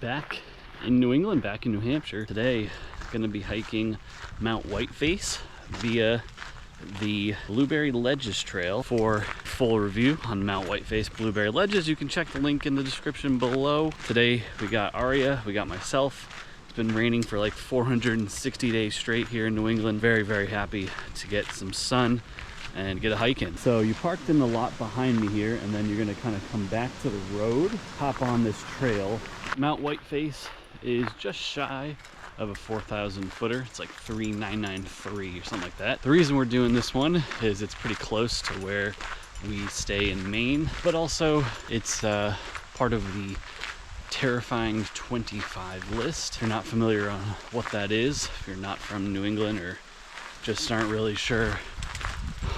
Back in New England, back in New Hampshire. Today, gonna be hiking Mount Whiteface via the Blueberry Ledges Trail. For full review on Mount Whiteface Blueberry Ledges, you can check the link in the description below. Today, we got Aria, we got myself. It's been raining for like 460 days straight here in New England. Very, very happy to get some sun and get a hike in. So you parked in the lot behind me here, and then you're gonna kind of come back to the road, hop on this trail. Mount Whiteface is just shy of a 4,000 footer. It's like 3,993 or something like that. The reason we're doing this one is it's pretty close to where we stay in Maine, but also it's part of the terrifying 25 list. If you're not familiar on what that is, if you're not from New England or just aren't really sure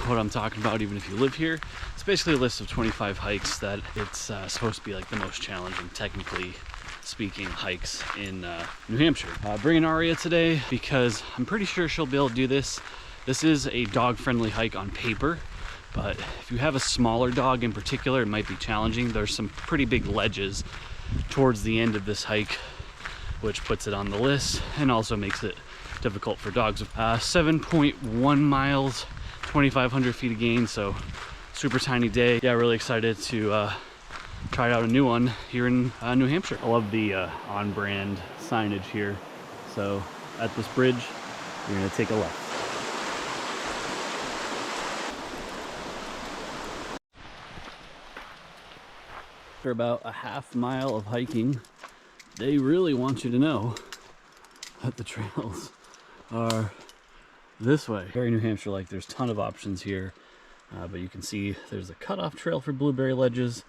what I'm talking about, even if you live here, it's basically a list of 25 hikes that it's supposed to be like the most challenging, technically speaking, hikes in New Hampshire. Bringing Aria today because I'm pretty sure she'll be able to do this. This is a dog-friendly hike on paper, but if you have a smaller dog in particular, it might be challenging. There's some pretty big ledges towards the end of this hike, which puts it on the list and also makes it difficult for dogs. 7.1 miles, 2,500 feet of gain, so super tiny day. Yeah, really excited to try out a new one here in New Hampshire. I love the on-brand signage here. So at this bridge, you're gonna take a left. After about a half mile of hiking, they really want you to know that the trails are this way. Very New Hampshire, like there's a ton of options here, but you can see there's a cutoff trail for Blueberry Ledges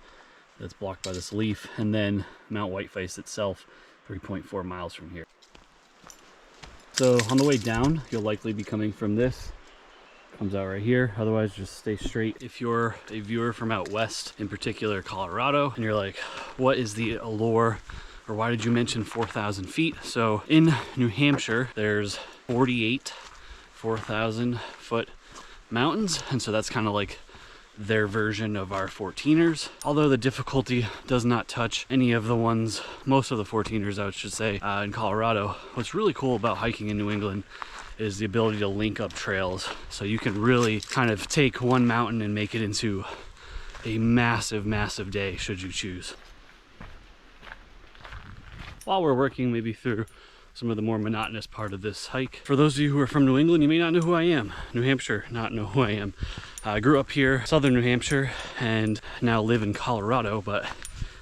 that's blocked by this leaf, and then Mount Whiteface itself, 3.4 miles from here. So on the way down, you'll likely be coming from this. Comes out right here, otherwise just stay straight. If you're a viewer from out west, in particular Colorado, and you're like, what is the allure, or why did you mention 4,000 feet? So in New Hampshire, there's 48 4,000 foot mountains, and so that's kind of like their version of our 14ers, although the difficulty does not touch any of the ones, most of the 14ers I should say, in Colorado. What's really cool about hiking in New England is the ability to link up trails, so you can really kind of take one mountain and make it into a massive day should you choose. While we're working maybe through some of the more monotonous part of this hike, for those of you who are from New England, you may not know who I am. New Hampshire, not know who I am. I grew up here, southern New Hampshire, and now live in Colorado, but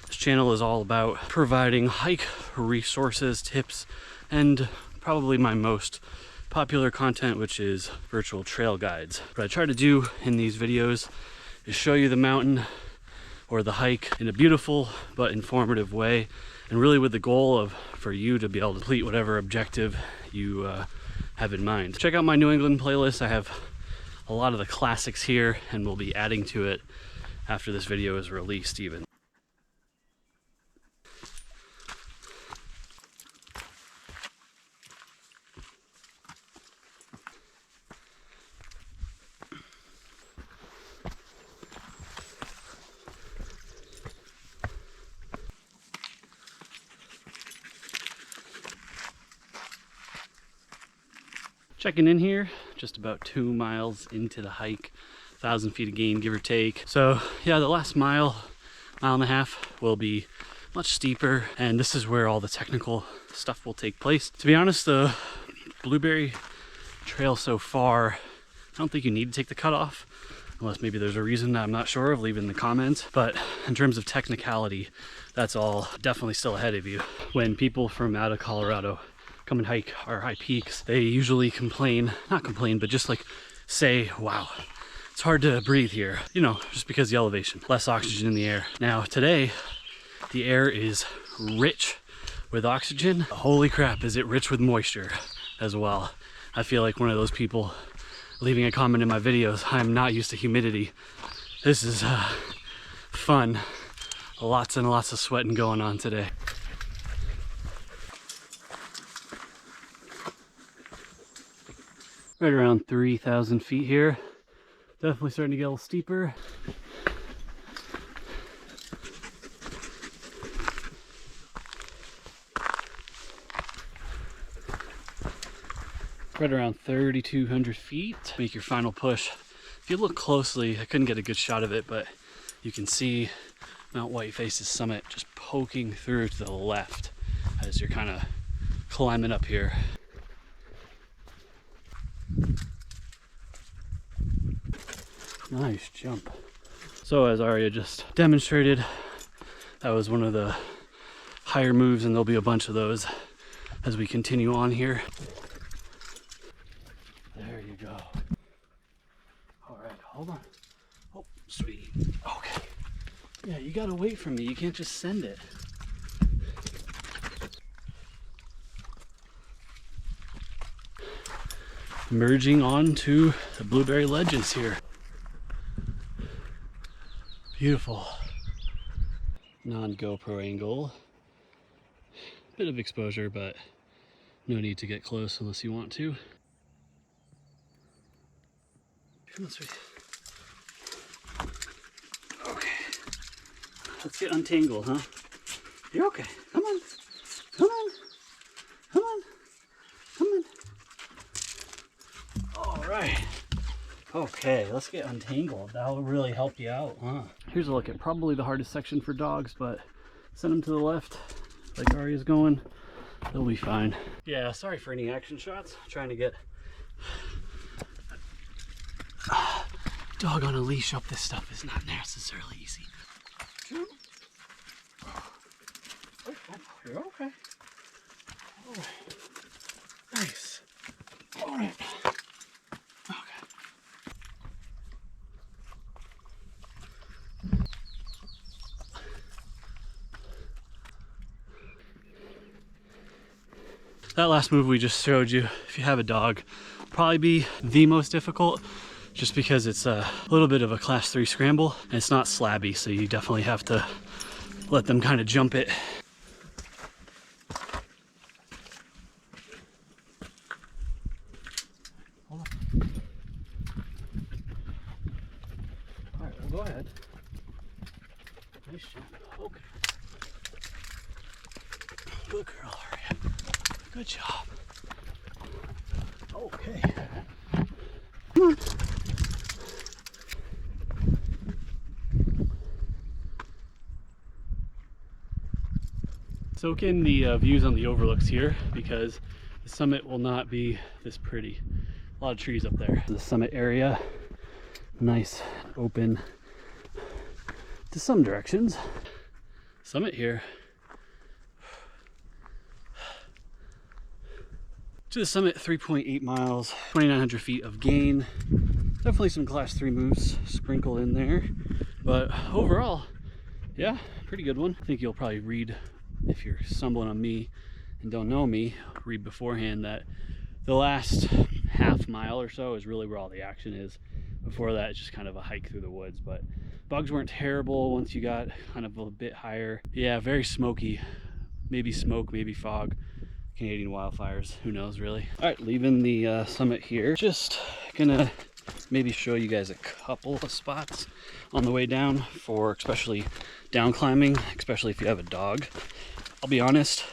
this channel is all about providing hike resources, tips, and probably my most popular content, which is virtual trail guides. What I try to do in these videos is show you the mountain or the hike in a beautiful but informative way, and really with the goal of for you to be able to complete whatever objective you have in mind. Check out my New England playlist. I have a lot of the classics here, and we'll be adding to it after this video is released even. Checking in here, just about 2 miles into the hike, 1,000 feet of gain, give or take. So yeah, the last mile and a half will be much steeper, and this is where all the technical stuff will take place. To be honest, the Blueberry Trail so far, I don't think you need to take the cutoff, unless maybe there's a reason that I'm not sure of, leave it in the comments. But in terms of technicality, that's all definitely still ahead of you. When people from out of Colorado come and hike our high peaks, they usually not complain, but just like say, wow, it's hard to breathe here, you know, just because the elevation, less oxygen in the air. Now today, the air is rich with oxygen. Holy crap, is it rich with moisture as well. I feel like one of those people leaving a comment in my videos, I'm not used to humidity. This is fun. Lots and lots of sweating going on today. Right around 3,000 feet here. Definitely starting to get a little steeper. right around 3,200 feet. Make your final push. If you look closely, I couldn't get a good shot of it, but you can see Mount Whiteface's summit just poking through to the left as you're kind of climbing up here. Nice jump. So as Aria just demonstrated, that was one of the higher moves, and there'll be a bunch of those as we continue on here. There you go. All right, hold on. Oh, sweet. Okay. Yeah, you gotta wait for me. You can't just send it. Merging onto the blueberry ledges here. Beautiful. Non-GoPro angle. Bit of exposure, but no need to get close unless you want to. Come on, sweet. Okay. Let's get untangled, huh? You're okay. Come on. Come on. Come on. Come on. All right. Okay, let's get untangled. That'll really help you out, huh? Here's a look at probably the hardest section for dogs, but send them to the left, like Aria's going. They'll be fine. Yeah, sorry for any action shots. I'm trying to get dog on a leash up this stuff is not necessarily easy. You're okay. All right. Nice. All right. That last move we just showed you, if you have a dog, probably be the most difficult, just because it's a little bit of a class 3 scramble and it's not slabby, so you definitely have to let them kind of jump it. Hold on. All right, well, go ahead. Nice jump. Okay. Good girl, Aria. Good job. Okay. Come on. Soak in the views on the overlooks here, because the summit will not be this pretty. A lot of trees up there. The summit area, nice, open to some directions. Summit here. To the summit, 3.8 miles, 2,900 feet of gain. Definitely some class 3 moves sprinkled in there, but overall, yeah, pretty good one. I think you'll probably read, if you're stumbling on me and don't know me, read beforehand that the last half mile or so is really where all the action is. Before that, it's just kind of a hike through the woods, but bugs weren't terrible once you got kind of a bit higher. Yeah, very smoky, maybe smoke, maybe fog. Canadian wildfires, who knows really. All right, leaving the summit here. Just gonna maybe show you guys a couple of spots on the way down for especially down climbing, especially if you have a dog. I'll be honest,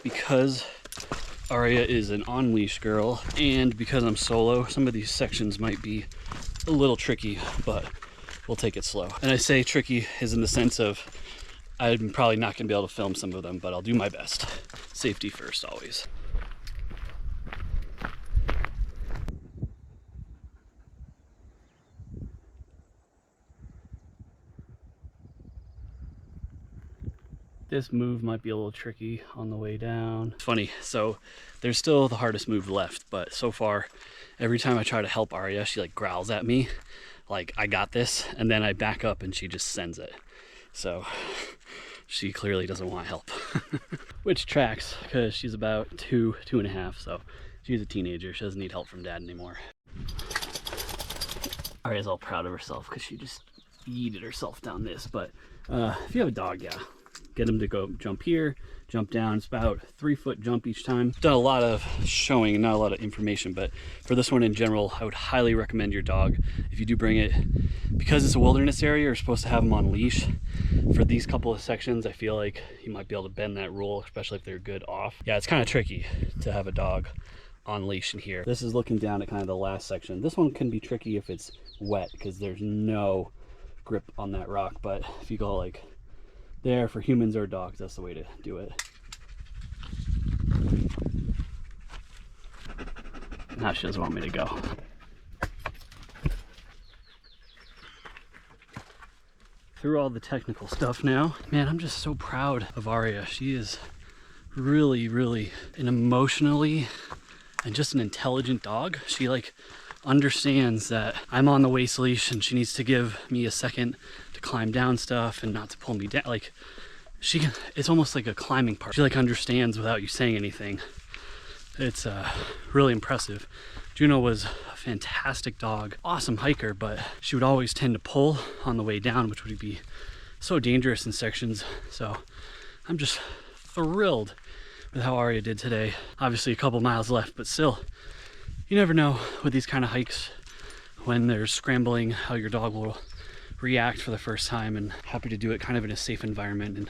because Aria is an on-leash girl and because I'm solo, some of these sections might be a little tricky, but we'll take it slow. And I say tricky is in the sense of I'm probably not gonna be able to film some of them, but I'll do my best. Safety first, always. This move might be a little tricky on the way down. It's funny, so there's still the hardest move left, but so far, every time I try to help Aria, she like growls at me, like I got this, and then I back up and she just sends it. So she clearly doesn't want help. Which tracks, because she's about 2.5, so she's a teenager. She doesn't need help from dad anymore. Aria's all proud of herself because she just yeeted herself down this, but if you have a dog, yeah, get him to go jump here, jump down. It's about 3-foot jump each time. Done a lot of showing, not a lot of information, but for this one in general, I would highly recommend your dog, if you do bring it, because it's a wilderness area, you're supposed to have them on leash. For these couple of sections, I feel like you might be able to bend that rule, especially if they're good off. Yeah, it's kind of tricky to have a dog on leash in here. This is looking down at kind of the last section. This one can be tricky if it's wet because there's no grip on that rock, but if you go like there for humans or dogs, that's the way to do it. Now she doesn't want me to go. Through all the technical stuff now, man, I'm just so proud of Aria. She is really, really an emotionally and just an intelligent dog. She like understands that I'm on the waist leash and she needs to give me a second to climb down stuff and not to pull me down. Like it's almost like a climbing part. She like understands without you saying anything. It's really impressive. Juno was a fantastic dog, awesome hiker, but she would always tend to pull on the way down, which would be so dangerous in sections. So I'm just thrilled with how Aria did today. Obviously a couple miles left, but still, you never know with these kind of hikes when there's scrambling how your dog will react for the first time, and happy to do it kind of in a safe environment and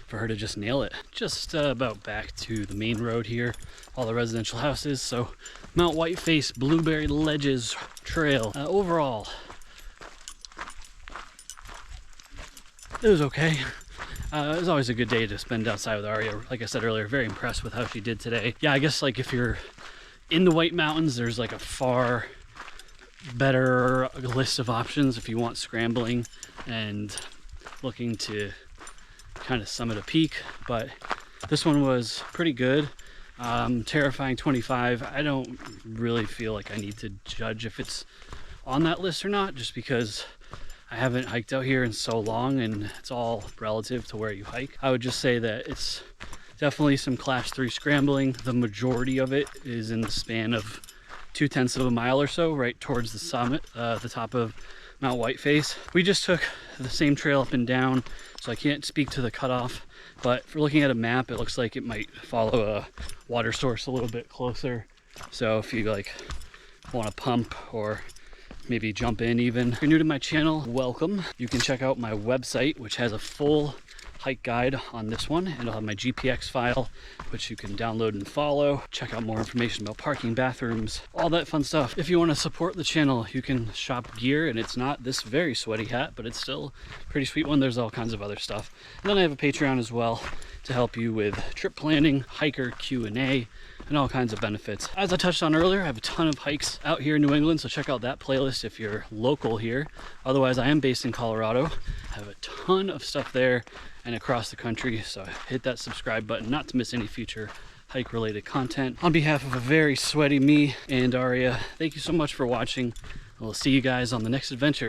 for her to just nail it. Just about back to the main road here, all the residential houses. So Mount Whiteface Blueberry Ledges Trail. Overall, it was okay. It was always a good day to spend outside with Aria. Like I said earlier, very impressed with how she did today. Yeah, I guess like if you're in the White Mountains, there's like a far better list of options if you want scrambling and looking to kind of summit a peak, but this one was pretty good. Terrifying 25. I don't really feel like I need to judge if it's on that list or not, just because I haven't hiked out here in so long and it's all relative to where you hike. I would just say that it's definitely some class 3 scrambling. The majority of it is in the span of 0.2 of a mile or so, right towards the summit, the top of Mount Whiteface. We just took the same trail up and down, so I can't speak to the cutoff, but if we're looking at a map, it looks like it might follow a water source a little bit closer. So if you like want to pump or maybe jump in even. If you're new to my channel, welcome. You can check out my website, which has a full hike guide on this one, and I'll have my GPX file, which you can download and follow. Check out more information about parking, bathrooms, all that fun stuff. If you want to support the channel, you can shop gear, and it's not this very sweaty hat, but it's still a pretty sweet one. There's all kinds of other stuff. And then I have a Patreon as well to help you with trip planning, hiker Q&A, and all kinds of benefits. As I touched on earlier, I have a ton of hikes out here in New England, so check out that playlist if you're local here. Otherwise, I am based in Colorado. I have a ton of stuff there and across the country, so hit that subscribe button not to miss any future hike related content. On behalf of a very sweaty me and Aria, thank you so much for watching. We'll see you guys on the next adventure.